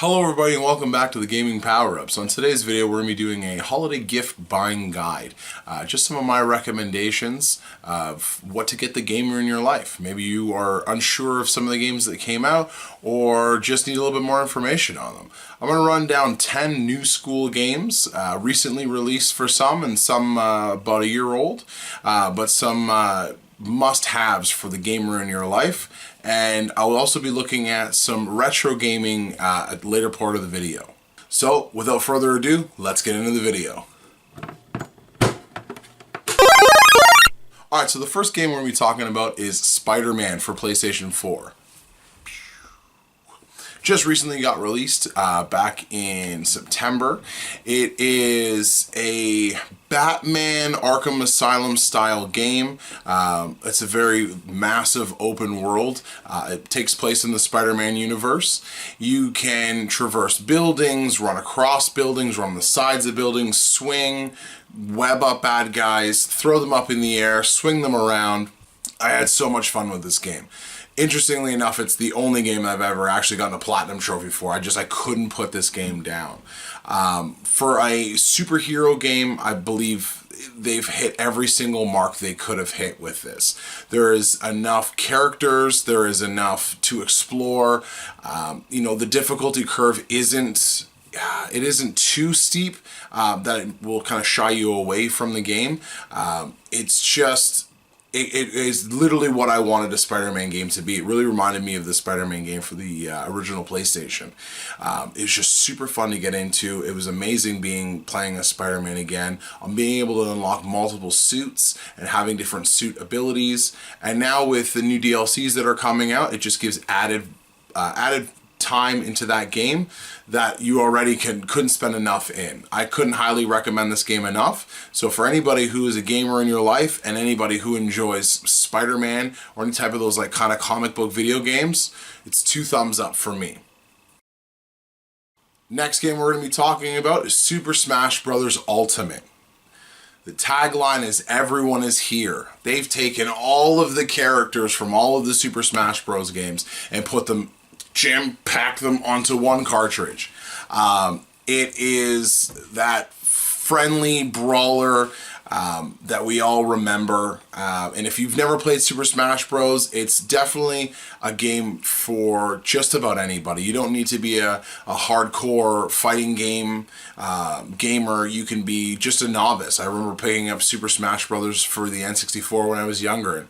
Hello everybody and welcome back to the Gaming Power-Ups. On today's video we're going to be doing a holiday gift buying guide. Just some of my recommendations of what to get the gamer in your life. Maybe you are unsure of some of the games that came out or just need a little bit more information on them. I'm going to run down 10 new school games, recently released for some and some about a year old, but some must-haves for the gamer in your life. And I'll also be looking at some retro gaming at the later part of the video. So, without further ado, let's get into the video. Alright, so the first game we're going to be talking about is Spider-Man for PlayStation 4. Just recently got released back in September. It is a Batman Arkham Asylum style game. It's a very massive open world. It takes place in the Spider-Man universe. You can traverse buildings, run across buildings, run on the sides of buildings, swing, web up bad guys, throw them up in the air, swing them around. I had so much fun with this game. Interestingly enough, it's the only game I've ever actually gotten a platinum trophy for. I couldn't put this game down. For a superhero game, I believe they've hit every single mark they could have hit with this. There is enough characters, there is enough to explore. The difficulty curve isn't too steep that it will kind of shy you away from the game. It is literally what I wanted a Spider-Man game to be. It really reminded me of the Spider-Man game for the original PlayStation. It was just super fun to get into. It was amazing playing as Spider-Man again. Being able to unlock multiple suits and having different suit abilities. And now with the new DLCs that are coming out, it just gives added time into that game that you already couldn't spend enough in. I couldn't highly recommend this game enough. So for anybody who is a gamer in your life and anybody who enjoys Spider-Man or any type of those kind of comic book video games, it's 2 thumbs up for me. Next game we're going to be talking about is Super Smash Bros. Ultimate. The tagline is everyone is here. They've taken all of the characters from all of the Super Smash Bros. Games and jam-pack them onto one cartridge. It is that friendly brawler that we all remember. And if you've never played Super Smash Bros., it's definitely a game for just about anybody. You don't need to be a hardcore fighting game gamer. You can be just a novice. I remember picking up Super Smash Bros. For the N64 when I was younger.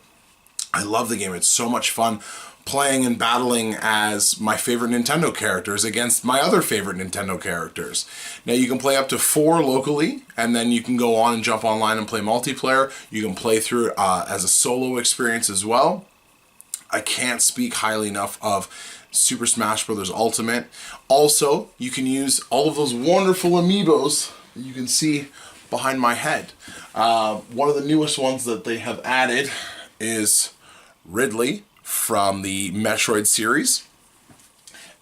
I love the game. It's so much fun playing and battling as my favorite Nintendo characters against my other favorite Nintendo characters. Now you can play up to 4 locally, and then you can go on and jump online and play multiplayer. You can play through it as a solo experience as well. I can't speak highly enough of Super Smash Bros. Ultimate. Also, you can use all of those wonderful amiibos that you can see behind my head. One of the newest ones that they have added is Ridley from the Metroid series,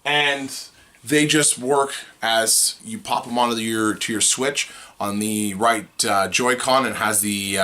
and they just work as you pop them onto your Switch on the right Joy-Con, and has the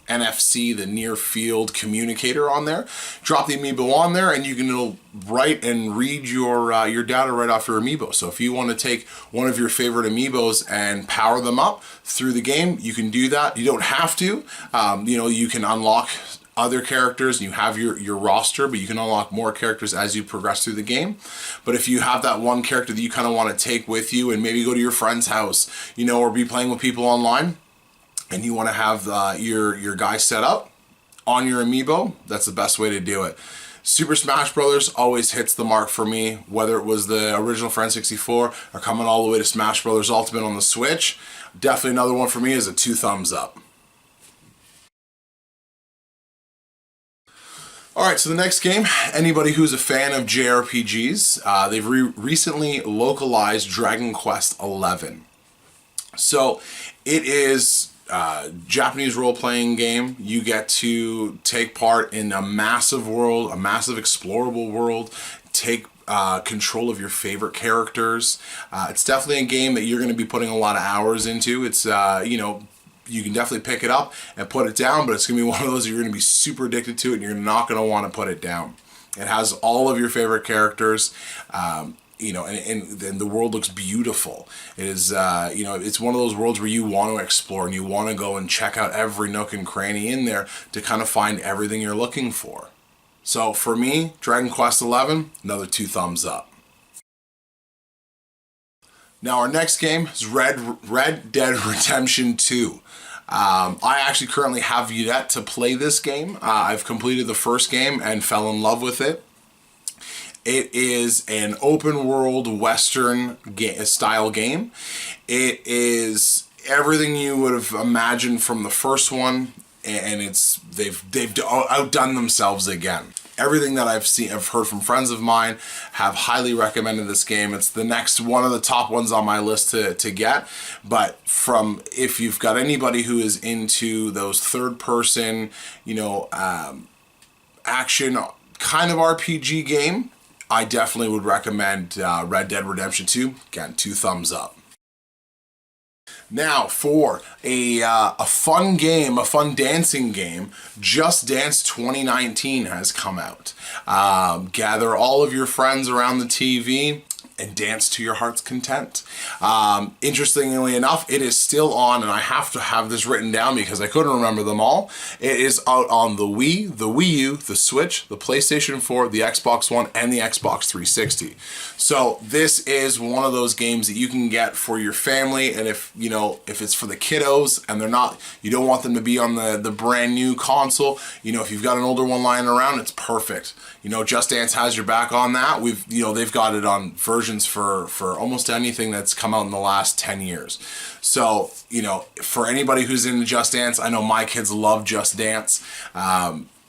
NFC, the near field communicator on there. Drop the amiibo on there, and it'll write and read your data right off your amiibo. So if you want to take one of your favorite amiibos and power them up through the game, you can do that. You don't have to. You can unlock other characters, and you have your roster, but you can unlock more characters as you progress through the game. But if you have that one character that you kind of want to take with you and maybe go to your friend's house, or be playing with people online, and you want to have your guy set up on your amiibo, that's the best way to do it. Super Smash Bros. Always hits the mark for me, whether it was the original for N64 or coming all the way to Smash Bros. Ultimate on the Switch. Definitely another one for me is a 2 thumbs up. Alright, so the next game, anybody who's a fan of JRPGs, they've recently localized Dragon Quest XI. So, it is a Japanese role-playing game. You get to take part in a massive world, a massive explorable world, take control of your favorite characters. It's definitely a game that you're going to be putting a lot of hours into. It's, you can definitely pick it up and put it down, but it's going to be one of those you're going to be super addicted to it and you're not going to want to put it down. It has all of your favorite characters. and the world looks beautiful. It is, it's one of those worlds where you want to explore and you want to go and check out every nook and cranny in there to kind of find everything you're looking for. So for me, Dragon Quest XI, another 2 thumbs up. Now our next game is Red Dead Redemption 2. I actually currently have yet to play this game. I've completed the first game and fell in love with it. It is an open world Western style game. It is everything you would have imagined from the first one, and they've outdone themselves again. Everything that I've heard from friends of mine have highly recommended this game. It's the next one of the top ones on my list to get. But if you've got anybody who is into those third person, action kind of RPG game, I definitely would recommend Red Dead Redemption 2. Again, 2 thumbs up. Now for a fun game, a fun dancing game, Just Dance 2019 has come out. Gather all of your friends around the TV and dance to your heart's content. Interestingly enough, it is still on, and I have to have this written down because I couldn't remember them all. It is out on the Wii, the Wii U, the Switch, the PlayStation 4, the Xbox One, and the Xbox 360. So this is one of those games that you can get for your family, and if it's for the kiddos and you don't want them to be on the brand new console, if you've got an older one lying around, it's perfect. Just Dance has your back on that. They've got it on versions for almost anything that's come out in the last 10 years. So, for anybody who's into Just Dance, I know my kids love Just Dance.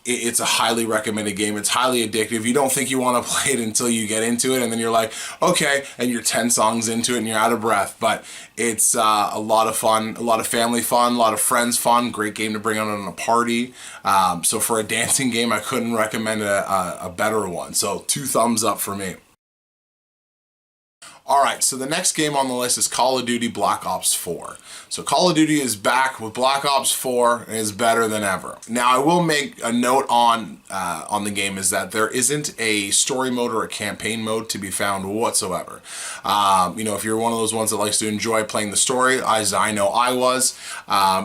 It's a highly recommended game. It's highly addictive. You don't think you want to play it until you get into it, and then you're like, okay, and you're 10 songs into it and you're out of breath. But it's a lot of fun, a lot of family fun, a lot of friends fun. Great game to bring out on a party. So for a dancing game, I couldn't recommend a better one. So 2 thumbs up for me. Alright, so the next game on the list is Call of Duty Black Ops 4. So Call of Duty is back with Black Ops 4 and is better than ever. Now I will make a note on the game is that there isn't a story mode or a campaign mode to be found whatsoever. If you're one of those ones that likes to enjoy playing the story, as I know I was,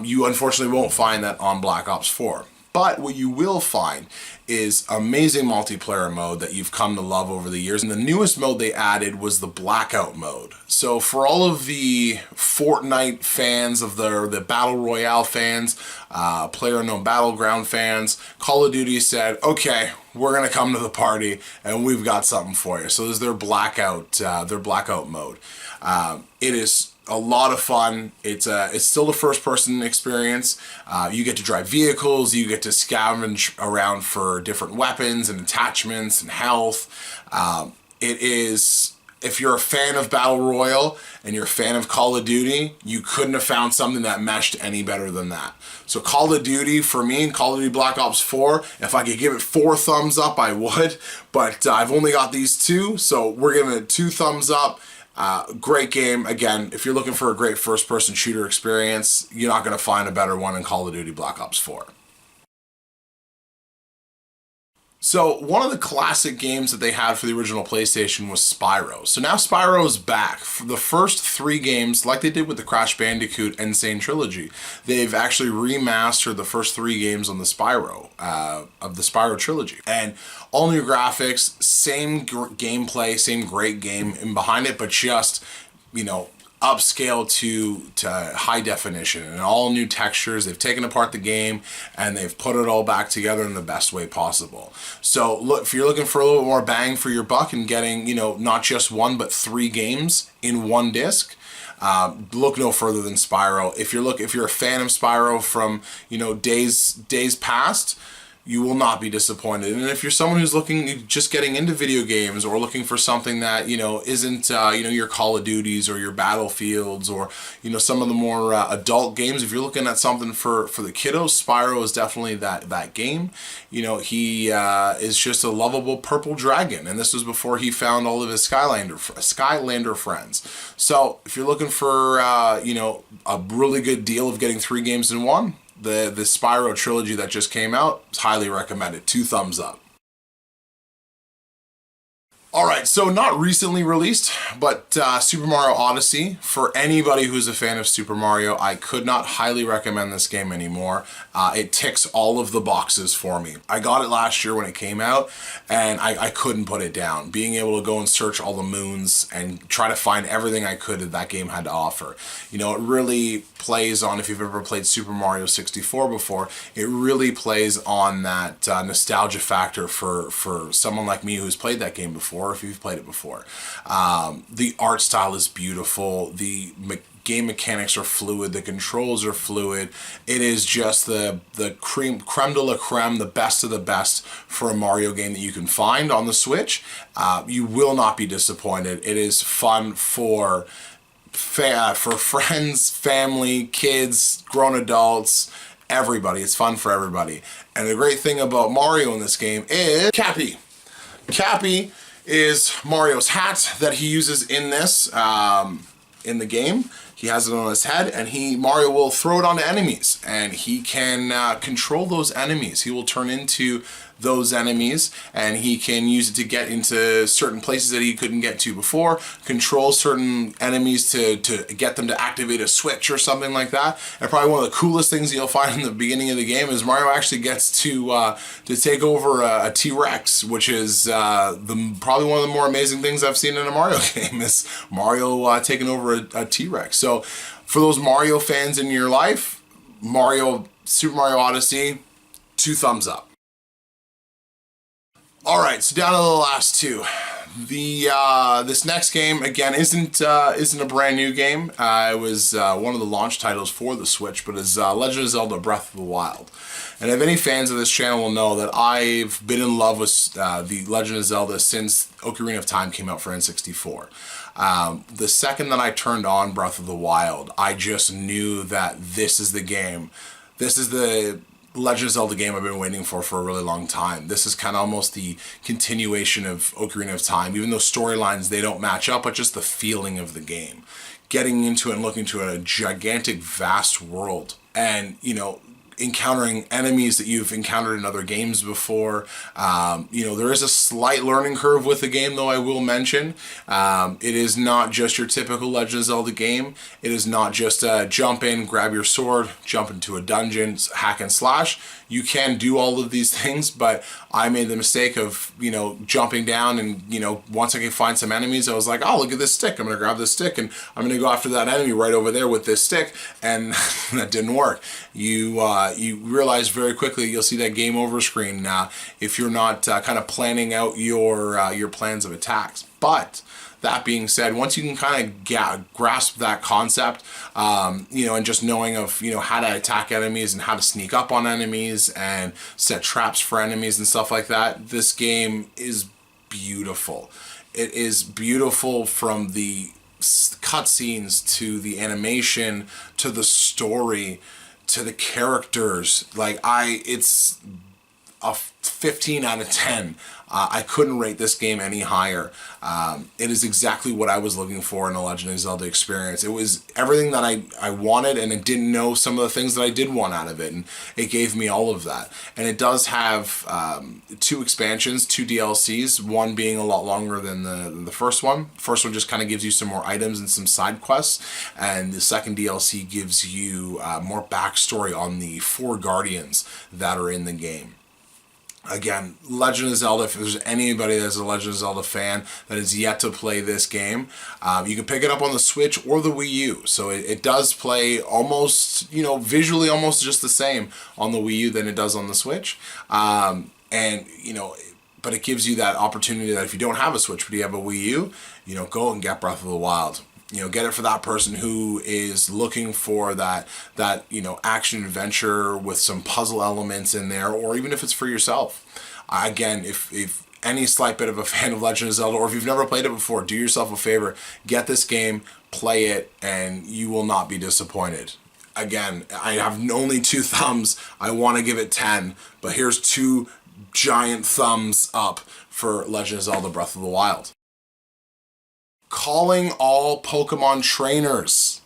you unfortunately won't find that on Black Ops 4. But what you will find is amazing multiplayer mode that you've come to love over the years. And the newest mode they added was the Blackout mode. So for all of the Fortnite fans, of the Battle Royale fans, PlayerUnknown Battleground fans, Call of Duty said, okay, we're going to come to the party and we've got something for you. So there's their Blackout mode. It is a lot of fun. It's still a first-person experience. You get to drive vehicles. You get to scavenge around for different weapons and attachments and health. It is, if you're a fan of Battle Royale and you're a fan of Call of Duty, you couldn't have found something that meshed any better than that. So Call of Duty, for me, and Call of Duty Black Ops 4, if I could give it 4 thumbs up, I would. But I've only got these 2, so we're giving it 2 thumbs up. Great game. Again, if you're looking for a great first-person shooter experience, you're not going to find a better one in Call of Duty Black Ops 4. So one of the classic games that they had for the original PlayStation was Spyro. So now Spyro is back. For the first 3 games, like they did with the Crash Bandicoot Insane Trilogy, they've actually remastered the first 3 games on the Spyro, of the Spyro trilogy. And all new graphics, same gameplay, same great game in behind it, but just, upscale to high definition and all new textures. They've taken apart the game and they've put it all back together in the best way possible. So look, if you're looking for a little bit more bang for your buck and getting, not just 1 but 3 games in one disc, look no further than Spyro. If you're a fan of Spyro from, days past, you will not be disappointed. And if you're someone who's just getting into video games or looking for something that, isn't, your Call of Duties or your Battlefields or, some of the more adult games, if you're looking at something for the kiddos, Spyro is definitely that game. He is just a lovable purple dragon. And this was before he found all of his Skylander friends. So if you're looking for, a really good deal of getting 3 games in one, the Spyro trilogy that just came out is highly recommended. 2 thumbs up. All right, so not recently released, but Super Mario Odyssey. For anybody who's a fan of Super Mario, I could not highly recommend this game anymore. It ticks all of the boxes for me. I got it last year when it came out, and I couldn't put it down. Being able to go and search all the moons and try to find everything I could that game had to offer. You know, it really plays on, if you've ever played Super Mario 64 before, it really plays on that nostalgia factor for someone like me who's played that game before, if you've played it before. The art style is beautiful. The game mechanics are fluid. The controls are fluid. It is just the creme de la creme, the best of the best for a Mario game that you can find on the Switch. You will not be disappointed. It is fun for friends, family, kids, grown adults, everybody. It's fun for everybody. And the great thing about Mario in this game is Cappy. Cappy is Mario's hat that he uses in this, in the game. He has it on his head, and Mario will throw it onto enemies, and he can control those enemies. He will turn into those enemies, and he can use it to get into certain places that he couldn't get to before, control certain enemies to get them to activate a switch or something like that. And probably one of the coolest things you'll find in the beginning of the game is Mario actually gets to take over a T-Rex, which is probably one of the more amazing things I've seen in a Mario game, is Mario taking over a T-Rex. So for those Mario fans in your life, Super Mario Odyssey, 2 thumbs up. All right, so down to the last two. This next game again isn't a brand new game. It was one of the launch titles for the Switch, but is Legend of Zelda: Breath of the Wild. And if any fans of this channel will know that I've been in love with the Legend of Zelda since Ocarina of Time came out for N64. The second that I turned on Breath of the Wild, I just knew that this is the game. This is the Legend of Zelda game I've been waiting for a really long time. This is kind of almost the continuation of Ocarina of Time, even though storylines, they don't match up, but just the feeling of the game. Getting into it and looking to a gigantic, vast world, and, you know, encountering enemies that you've encountered in other games before. You know, there is a slight learning curve with the game, though, I will mention. It is not just your typical Legend of Zelda game. It is not just jump in, grab your sword, jump into a dungeon, hack and slash. You can do all of these things, but I made the mistake of, you know, jumping down, and, you know, once I could find some enemies, I was like, oh, look at this stick. I'm going to grab this stick, and I'm going to go after that enemy right over there with this stick, and that didn't work. You realize very quickly you'll see that game over screen if you're not kind of planning out your plans of attacks. But that being said, once you can kind of grasp that concept, you know, and just knowing of, you know, how to attack enemies and how to sneak up on enemies and set traps for enemies and stuff like that, this game is beautiful. It is beautiful from the cutscenes to the animation to the story to the characters. Like, it's a 15 out of 10. I couldn't rate this game any higher. It is exactly what I was looking for in a Legend of Zelda experience. It was everything that I wanted, and it didn't know some of the things that I did want out of it, and it gave me all of that. And it does have 2 expansions, 2 DLCs, one being a lot longer than the first one. The first one just kind of gives you some more items and some side quests, and the second DLC gives you more backstory on the 4 guardians that are in the game. Again, Legend of Zelda, if there's anybody that's a Legend of Zelda fan that is yet to play this game, you can pick it up on the Switch or the Wii U. So it does play almost, you know, visually almost just the same on the Wii U than it does on the Switch. And, you know, but it gives you that opportunity that if you don't have a Switch but you have a Wii U, you know, go and get Breath of the Wild. You know, get it for that person who is looking for that you know, action adventure with some puzzle elements in there, or even if it's for yourself. Again, if any slight bit of a fan of Legend of Zelda, or if you've never played it before, do yourself a favor, get this game, play it, and you will not be disappointed. Again, I have only 2 thumbs. I want to give it 10, but here's 2 giant thumbs up for Legend of Zelda: Breath of the Wild. Calling all Pokemon trainers.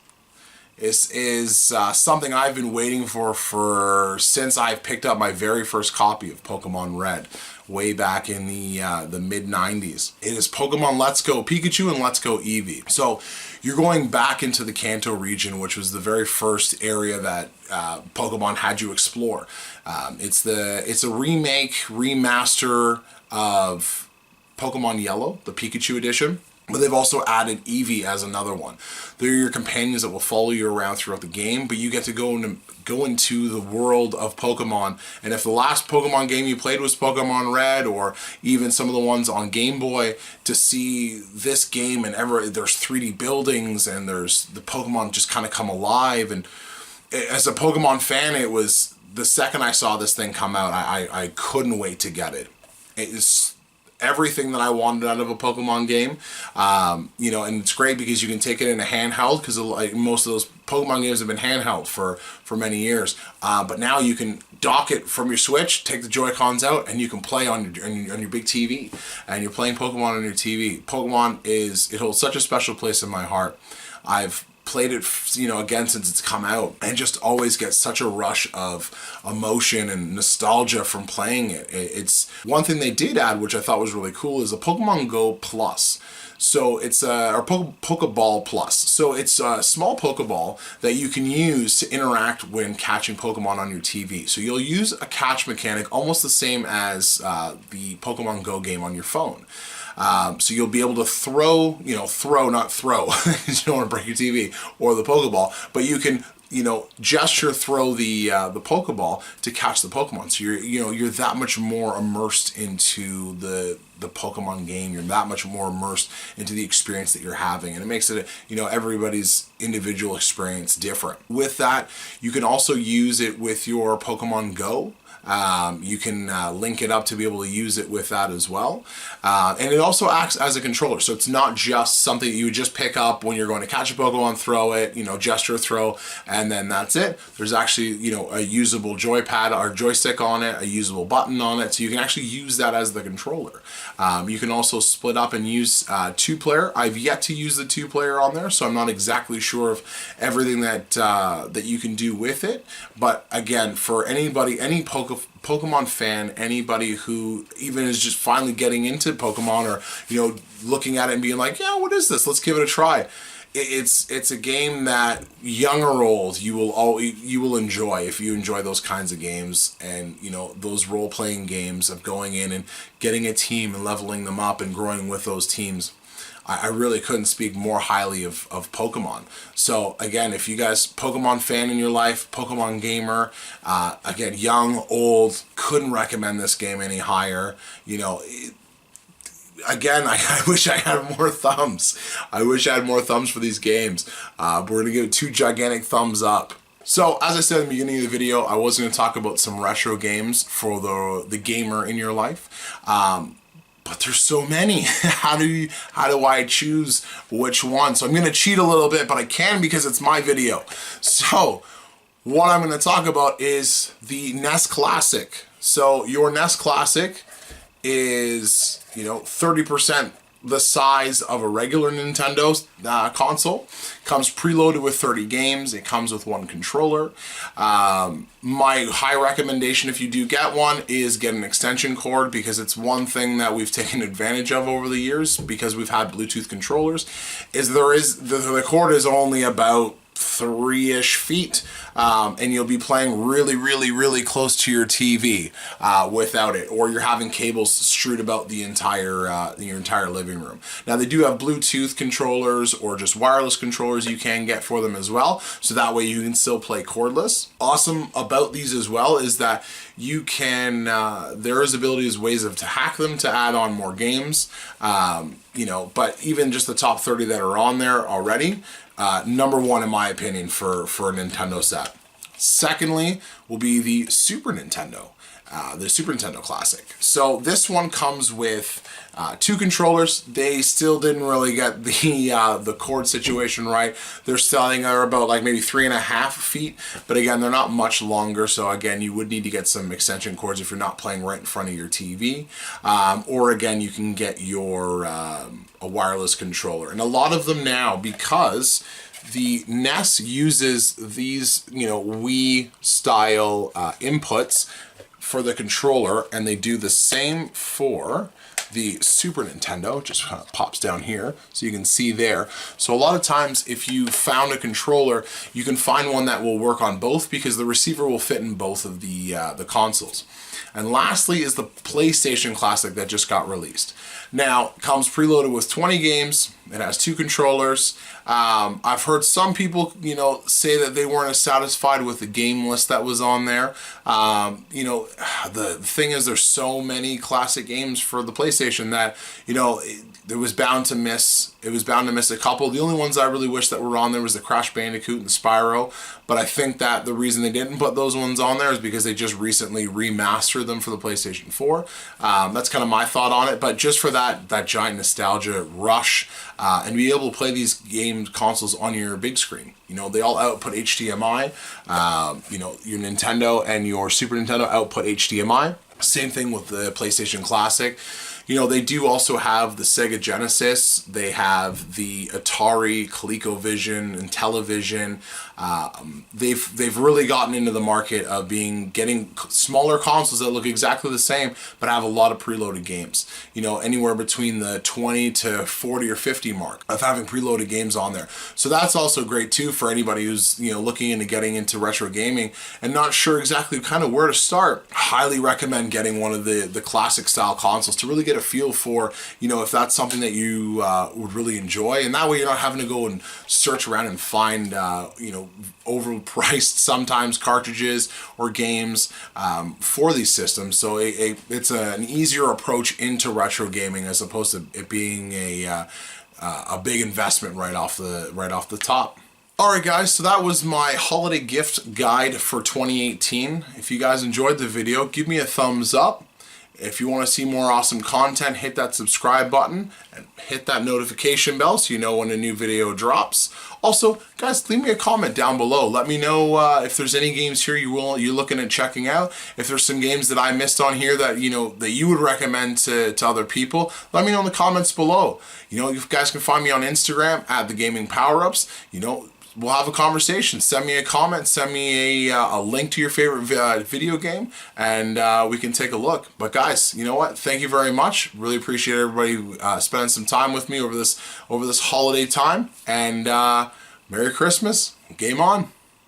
This is something I've been waiting for since I picked up my very first copy of Pokemon Red, way back in the mid 90s. It is Pokemon Let's Go Pikachu and Let's Go Eevee. So you're going back into the Kanto region, which was the very first area that Pokemon had you explore. It's a remake, remaster of Pokemon Yellow, the Pikachu edition. But they've also added Eevee as another one. They're your companions that will follow you around throughout the game, but you get to go into the world of Pokemon. And if the last Pokemon game you played was Pokemon Red, or even some of the ones on Game Boy, to see this game and there's 3D buildings and there's the Pokemon just kind of come alive. And as a Pokemon fan, it was the second I saw this thing come out, I couldn't wait to get it. It's everything that I wanted out of a Pokemon game, and it's great because you can take it in a handheld, because like most of those Pokemon games have been handheld for many years, but now you can dock it from your Switch, take the Joy-Cons out, and you can play on your big TV, and you're playing Pokemon on your TV. Pokemon it holds such a special place in my heart. I've played it, again since it's come out, and just always get such a rush of emotion and nostalgia from playing it. It's one thing they did add, which I thought was really cool, is a Pokemon Go Plus. So it's or Pokeball Plus. So it's a small Pokeball that you can use to interact when catching Pokemon on your TV. So you'll use a catch mechanic almost the same as the Pokemon Go game on your phone. So you'll be able to throw, not throw, because you don't want to break your TV or the Pokeball, but you can, gesture throw the Pokeball to catch the Pokemon. So you're that much more immersed into the Pokemon game. You're that much more immersed into the experience that you're having, and it makes it, everybody's individual experience different. With that, you can also use it with your Pokemon Go. You can link it up to be able to use it with that as well. And it also acts as a controller. So it's not just something that you would just pick up when you're going to catch a Pokemon, throw it, gesture throw, and then that's it. There's actually, a usable joypad or joystick on it, a usable button on it. So you can actually use that as the controller. You can also split up and use 2-player. I've yet to use the 2-player on there, so I'm not exactly sure of everything that you can do with it. But again, for anybody, any Pokemon fan, anybody who even is just finally getting into Pokemon, or looking at it and being like, yeah, what is this? Let's give it a try. It's a game that, young or old, you will enjoy if you enjoy those kinds of games, and those role-playing games of going in and getting a team and leveling them up and growing with those teams. I really couldn't speak more highly of Pokemon. So again, if you guys, Pokemon fan in your life, Pokemon gamer, again, young, old, couldn't recommend this game any higher. Again, I wish I had more thumbs. I wish I had more thumbs for these games. We're going to give it 2 gigantic thumbs up. So, as I said in the beginning of the video, I was going to talk about some retro games for the gamer in your life. But there's so many. How do I choose which one? So I'm going to cheat a little bit, but I can because it's my video. So what I'm going to talk about is the NES Classic. So your NES Classic is, 30% the size of a regular Nintendo console. Comes preloaded with 30 games. It comes with 1 controller. My high recommendation, if you do get one, is get an extension cord, because it's one thing that we've taken advantage of over the years, because we've had Bluetooth controllers, is the cord is only about 3-ish feet, and you'll be playing really, really, really close to your TV without it, or you're having cables strewed about the your entire living room. Now they do have Bluetooth controllers or just wireless controllers you can get for them as well, so that way you can still play cordless. Awesome about these as well is that you can, there is ways to hack them to add on more games, but even just the top 30 that are on there already, number 1 in my opinion for a Nintendo set. Secondly will be the Super Nintendo Classic. So this one comes with 2 controllers. They still didn't really get the cord situation right. They're selling are about like maybe 3.5 feet, but again, they're not much longer. So again, you would need to get some extension cords if you're not playing right in front of your TV, or again, you can get your a wireless controller. And a lot of them now, because The NES uses these, Wii style inputs for the controller, and they do the same for the Super Nintendo. Just pops down here so you can see there. So a lot of times if you found a controller, you can find one that will work on both, because the receiver will fit in both of the consoles. And lastly is the PlayStation Classic that just got released. Now, it comes preloaded with 20 games. It has 2 controllers. I've heard some people, say that they weren't as satisfied with the game list that was on there. The thing is, there's so many classic games for the PlayStation that, it was bound to miss. It was bound to miss a couple. The only ones I really wish that were on there was the Crash Bandicoot and the Spyro. But I think that the reason they didn't put those ones on there is because they just recently remastered them for the PlayStation 4. That's kind of my thought on it. But just for that giant nostalgia rush, and be able to play these games consoles on your big screen. They all output HDMI. Your Nintendo and your Super Nintendo output HDMI. Same thing with the PlayStation Classic. They do also have the Sega Genesis. They have the Atari, ColecoVision, and Television. They've really gotten into the market of getting smaller consoles that look exactly the same, but have a lot of preloaded games. Anywhere between the 20 to 40 or 50 mark of having preloaded games on there. So that's also great too for anybody who's looking into getting into retro gaming and not sure exactly kind of where to start. Highly recommend getting one of the classic style consoles to really get a feel for if that's something that you would really enjoy, and that way you're not having to go and search around and find overpriced sometimes cartridges or games for these systems. So it's an easier approach into retro gaming as opposed to it being a big investment right off the top. Alright guys, so that was my holiday gift guide for 2018. If you guys enjoyed the video, give me a thumbs up. If you want to see more awesome content, hit that subscribe button and hit that notification bell so you know when a new video drops. Also, guys, leave me a comment down below. Let me know if there's any games here you're looking at checking out. If there's some games that I missed on here that that you would recommend to other people, let me know in the comments below. You guys can find me on Instagram at the Gaming Powerups. We'll have a conversation. Send me a comment, send me a link to your favorite video game, and we can take a look. But guys, you know what? Thank you very much. Really appreciate everybody spending some time with me over this holiday time. And Merry Christmas. Game on.